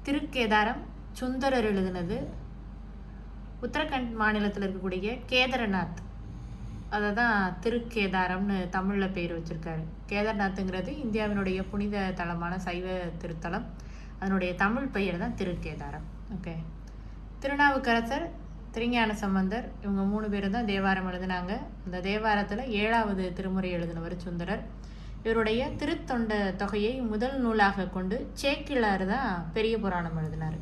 திருக்கேதாரம் சுந்தரர் எழுதினது. உத்தரகண்ட் மாநிலத்தில் இருக்கக்கூடிய கேதாரநாத், அதை தான் திருக்கேதாரம்னு தமிழில் பேர் வச்சுருக்காரு. கேதார்நாத்துங்கிறது இந்தியாவினுடைய புனித தலமான சைவ திருத்தலம். அதனுடைய தமிழ் பெயர் தான் திருக்கேதாரம். ஓகே. திருநாவுக்கரசர், திருஞான சம்பந்தர், இவங்க 3 பேரும் தான் தேவாரம் எழுதினாங்க. அந்த தேவாரத்தில் 7வது திருமுறை எழுதினவர் சுந்தரர். இவருடைய திருத்தொண்ட தொகையை முதல் நூலாக கொண்டு சேக்கிழார் தான் பெரிய புராணம் எழுதினார்.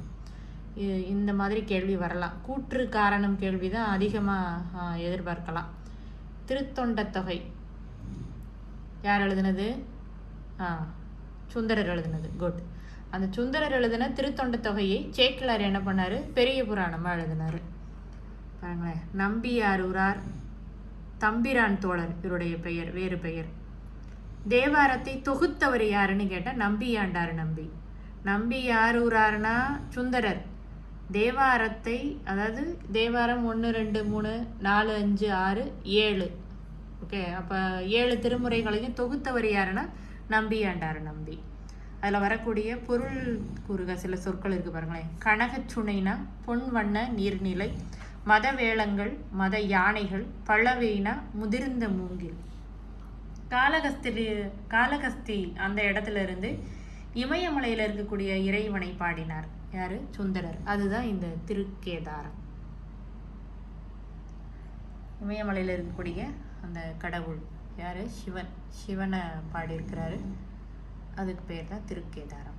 இந்த மாதிரி கேள்வி வரலாம். கூற்று காரணம் கேள்வி தான் அதிகமாக எதிர்பார்க்கலாம். திருத்தொண்ட தொகை யார் எழுதினது? சுந்தரர் எழுதினது. குட். அந்த சுந்தரர் எழுதின திருத்தொண்ட தொகையை சேக்கிழார் என்ன பண்ணார்? பெரிய புராணமாக எழுதினார். பாருங்களேன், நம்பியாரூரார் தம்பிரான் தோழர் இவருடைய பெயர், வேறு பெயர். தேவாரத்தை தொகுத்தவர் யாருன்னு கேட்டால் நம்பியாண்டார் நம்பி. நம்பியாரூரார்னா சுந்தரர். தேவாரத்தை, அதாவது தேவாரம் 1 2 3 4 5 6 7, ஓகே, அப்போ 7 திருமுறைகளையும் தொகுத்தவர் யாருன்னா நம்பியாண்டார் நம்பி. அதில் வரக்கூடிய பொருள் கூறுக சில சொற்கள் இருக்குது பாருங்களேன். கனகச்சுனைனா பொன் வண்ண நீர்நிலை, மத வேளங்கள் மத யானைகள், பழவேனா முதிர்ந்த மூங்கில். காளகஸ்தி அந்த இடத்துல இருந்து இமயமலையில் இருக்கக்கூடிய இறைவனை பாடினார் யாரு? சுந்தரர். அதுதான் இந்த திருக்கேதாரம். இமயமலையில் இருக்கக்கூடிய அந்த கடவுள் யாரு? சிவன். சிவனை பாடியிருக்கிறாரு. அதுக்கு பேர் தான் திருக்கேதாரம்.